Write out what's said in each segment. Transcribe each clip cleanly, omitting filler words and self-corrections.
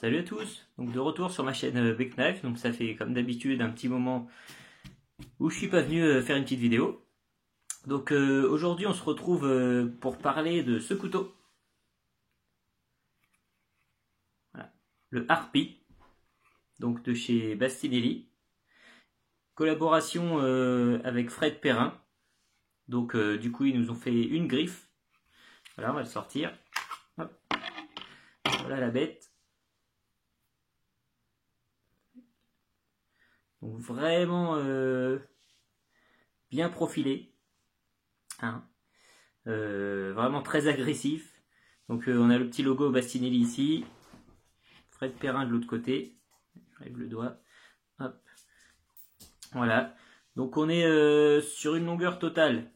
Salut à tous, donc de retour sur ma chaîne Bec Knife. Donc ça fait comme d'habitude un petit moment où je suis pas venu faire une petite vidéo. Donc aujourd'hui on se retrouve pour parler de ce couteau. Voilà. Le Harpy, donc de chez Bastinelli. Collaboration avec Fred Perrin. Donc du coup ils nous ont fait une griffe. Voilà, on va le sortir. Hop. Voilà la bête. Donc vraiment bien profilé, hein. Vraiment très agressif. Donc on a le petit logo Bastinelli ici, Fred Perrin de l'autre côté. J'enlève le doigt. Hop. Voilà. Donc on est sur une longueur totale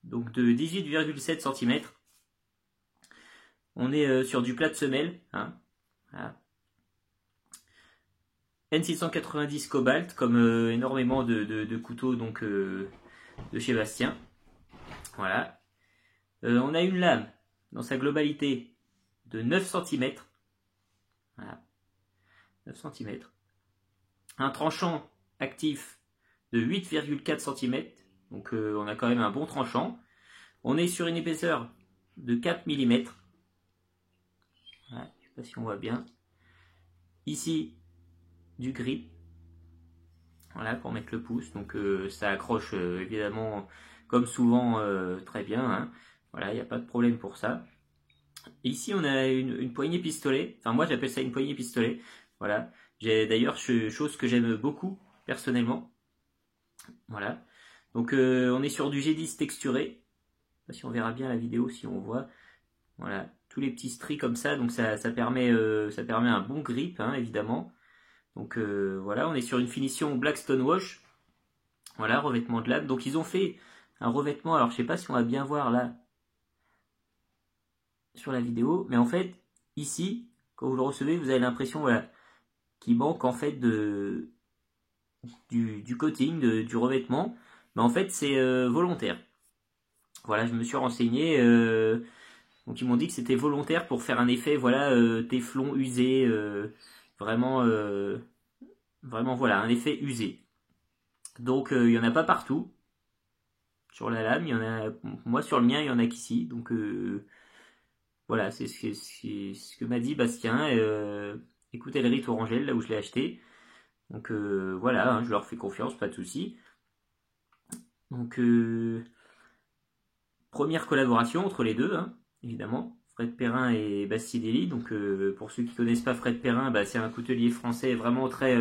donc de 18,7 cm. On est sur du plat de semelle, hein. Voilà. N690 Cobalt, comme énormément de couteaux donc, de chez Bastien. Voilà. On a une lame dans sa globalité de 9 cm. Voilà. 9 cm. Un tranchant actif de 8,4 cm. Donc on a quand même un bon tranchant. On est sur une épaisseur de 4 mm. Voilà. Je ne sais pas si on voit bien. Ici, du grip, voilà, pour mettre le pouce. Donc ça accroche évidemment comme souvent très bien, hein. Voilà, il n'y a pas de problème pour ça. Et ici on a une poignée pistolet, enfin moi j'appelle ça une poignée pistolet. Voilà, j'ai d'ailleurs chose que j'aime beaucoup personnellement. Voilà, donc on est sur du G10 texturé. Je sais pas si on verra bien la vidéo, si on voit. Voilà, tous les petits stries comme ça, donc ça permet un bon grip, hein, évidemment. Donc voilà, on est sur une finition Black Stonewash. Voilà, revêtement de lame. Donc ils ont fait un revêtement, alors je sais pas si on va bien voir là sur la vidéo, mais en fait, ici, quand vous le recevez, vous avez l'impression, voilà, qu'il manque en fait du coating, du revêtement. Mais en fait, c'est volontaire. Voilà, je me suis renseigné. Donc ils m'ont dit que c'était volontaire pour faire un effet, voilà, téflon usé, vraiment, vraiment, voilà, un effet usé. Donc il n'y en a pas partout sur la lame. Il y en a, moi sur le mien, il y en a qu'ici. Donc voilà, c'est ce que m'a dit Bastien. Écoutez le rite Orangel, là où je l'ai acheté. Donc voilà, hein, je leur fais confiance, pas de souci. Donc première collaboration entre les deux, hein, évidemment. Fred Perrin et Bastinelli. Donc pour ceux qui ne connaissent pas Fred Perrin, bah, c'est un coutelier français vraiment très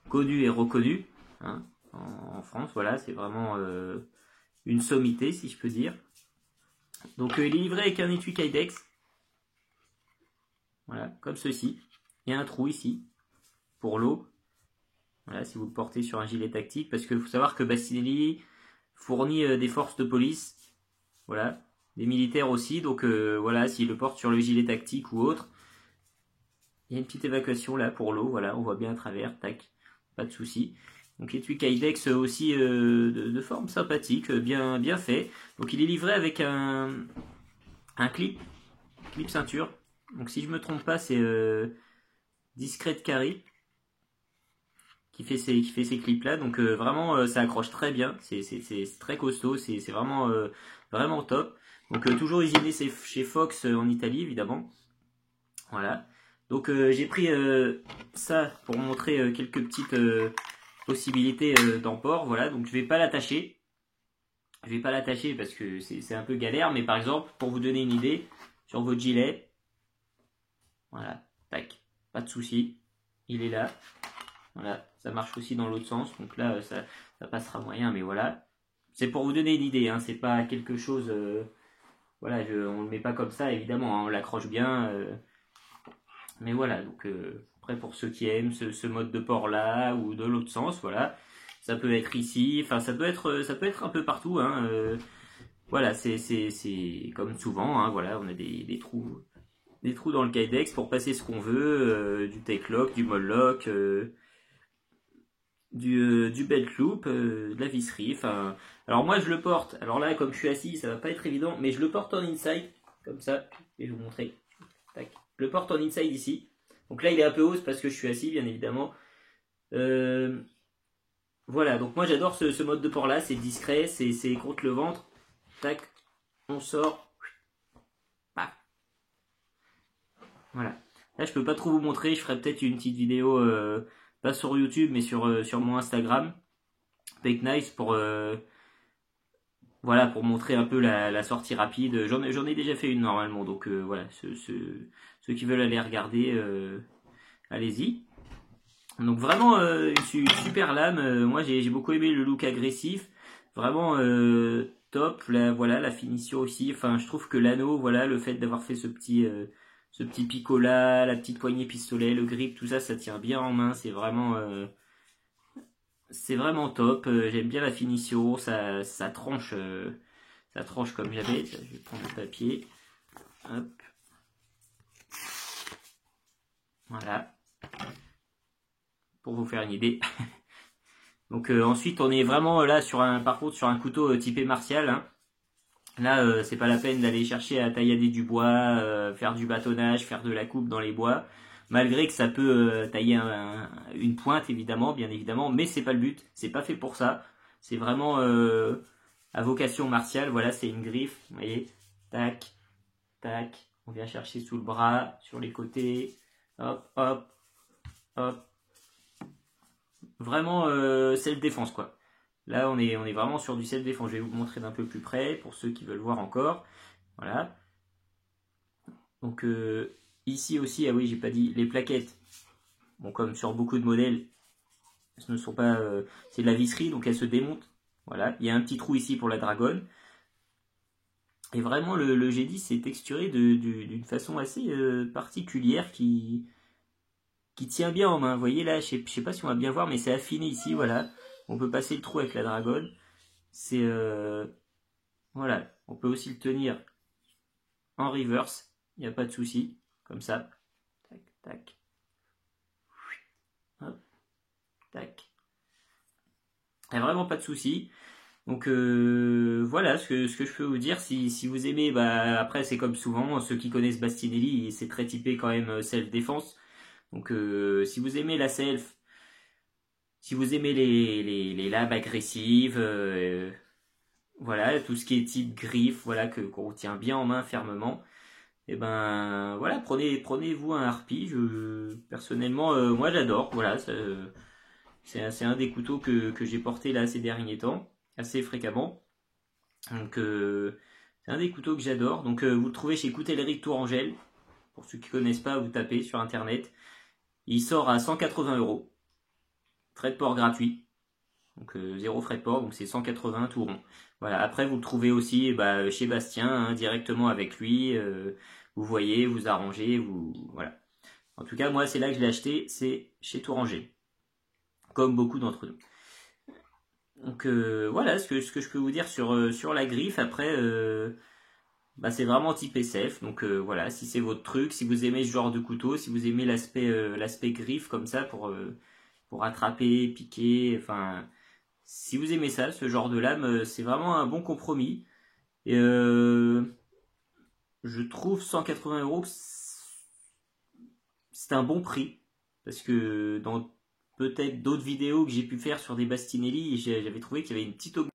connu et reconnu, hein, en France. Voilà, c'est vraiment une sommité, si je peux dire. Donc il est livré avec un étui Kydex. Voilà, comme ceci. Il y a un trou ici pour l'eau. Voilà, si vous le portez sur un gilet tactique, parce qu'il faut savoir que Bastinelli fournit des forces de police. Voilà, des militaires aussi. Donc voilà, s'il le porte sur le gilet tactique ou autre, il y a une petite évacuation là pour l'eau. Voilà, on voit bien à travers. Tac, pas de souci. Donc étui Kydex aussi de forme sympathique, bien fait. Donc il est livré avec un clip ceinture. Donc si je me trompe pas, c'est Discret Carry qui fait ces clips là. Donc vraiment ça accroche très bien. C'est très costaud. C'est vraiment vraiment top. Donc toujours usiné chez Fox en Italie évidemment. Voilà. Donc j'ai pris ça pour montrer quelques petites possibilités d'emport. Voilà. Donc je vais pas l'attacher. Je vais pas l'attacher parce que c'est un peu galère. Mais par exemple, pour vous donner une idée, sur votre gilet, voilà, tac, pas de souci, il est là. Voilà, ça marche aussi dans l'autre sens. Donc là, ça passera moyen. Mais voilà, c'est pour vous donner une idée. Hein, c'est pas quelque chose. Voilà, on le met pas comme ça évidemment. Hein, on l'accroche bien. Mais voilà, donc après pour ceux qui aiment ce mode de port là ou de l'autre sens, voilà, ça peut être ici, enfin ça peut être un peu partout, hein. Voilà, c'est comme souvent, hein, voilà, on a des trous dans le Kydex pour passer ce qu'on veut, du take lock, du moll lock, du belt loop, de la visserie. Enfin, alors moi je le porte. Alors là, comme je suis assis, ça va pas être évident, mais je le porte en inside, comme ça. Je vais vous montrer. Tac. Je le porte en inside ici. Donc là il est un peu haut, c'est parce que je suis assis bien évidemment. Voilà, donc moi j'adore ce mode de port là, c'est discret, c'est contre le ventre. Tac, on sort. Paf. Voilà. Là je peux pas trop vous montrer, je ferai peut-être une petite vidéo, pas sur YouTube mais sur mon Instagram. Fake Nice pour voilà, pour montrer un peu la sortie rapide. J'en ai déjà fait une normalement, donc voilà, ceux qui veulent aller regarder, allez-y. Donc vraiment une super lame. Moi j'ai beaucoup aimé le look agressif, vraiment top. Là, voilà la finition aussi. Enfin, je trouve que l'anneau, voilà, le fait d'avoir fait ce petit picot là, la petite poignée pistolet, le grip, tout ça, ça tient bien en main. C'est vraiment top. J'aime bien la finition, ça tranche. Ça tranche comme j'avais. Je vais prendre le papier. Hop. Voilà. Pour vous faire une idée. Donc ensuite on est vraiment là par contre sur un couteau typé martial. Hein. Là c'est pas la peine d'aller chercher à taillader du bois, faire du bâtonnage, faire de la coupe dans les bois. Malgré que ça peut tailler une pointe évidemment, bien évidemment, mais c'est pas le but. C'est pas fait pour ça. C'est vraiment à vocation martiale. Voilà, c'est une griffe. Vous voyez, tac, tac. On vient chercher sous le bras, sur les côtés. Hop, hop, hop. Vraiment self-défense quoi. Là on est vraiment sur du self-défense. Je vais vous montrer d'un peu plus près pour ceux qui veulent voir encore. Voilà. Donc ici aussi, ah oui j'ai pas dit, les plaquettes. Bon comme sur beaucoup de modèles, ce ne sont pas, c'est de la visserie donc elles se démontent. Voilà. Il y a un petit trou ici pour la dragonne. Et vraiment le G10 c'est texturé d'une façon assez particulière qui tient bien en main. Vous voyez là, je sais pas si on va bien voir, mais c'est affiné ici, voilà. On peut passer le trou avec la dragonne. C'est voilà. On peut aussi le tenir en reverse. Il n'y a pas de souci. Comme ça. Tac, tac. Hop. Tac. Il n'y a vraiment pas de souci. Donc voilà ce que je peux vous dire. Si vous aimez, bah après c'est comme souvent, ceux qui connaissent Bastinelli, c'est très typé quand même self-défense. Donc si vous aimez la self, si vous aimez les lames agressives, voilà, tout ce qui est type griffe, voilà, qu'on tient bien en main fermement, et ben voilà, prenez-vous un harpie. Personnellement, moi j'adore, voilà, c'est un des couteaux que j'ai porté là ces derniers temps, assez fréquemment. Donc c'est un des couteaux que j'adore. Donc vous le trouvez chez Coutellerie Tourangelle. Pour ceux qui connaissent pas, vous tapez sur internet. Il sort à 180 €. Frais de port gratuit. Donc 0 frais de port, donc c'est 180 tout rond. Voilà. Après vous le trouvez aussi chez Bastien, hein, directement avec lui. Vous voyez, vous arrangez, voilà. En tout cas, moi c'est là que je l'ai acheté, c'est chez Touranger. Comme beaucoup d'entre nous. Donc voilà ce que je peux vous dire sur la griffe. Après, c'est vraiment typé self. Donc voilà, si c'est votre truc, si vous aimez ce genre de couteau, si vous aimez l'aspect griffe comme ça pour attraper, piquer, enfin, si vous aimez ça, ce genre de lame, c'est vraiment un bon compromis. Et je trouve 180 €, c'est un bon prix. Parce que dans peut-être d'autres vidéos que j'ai pu faire sur des Bastinelli, j'avais trouvé qu'il y avait une petite augmentation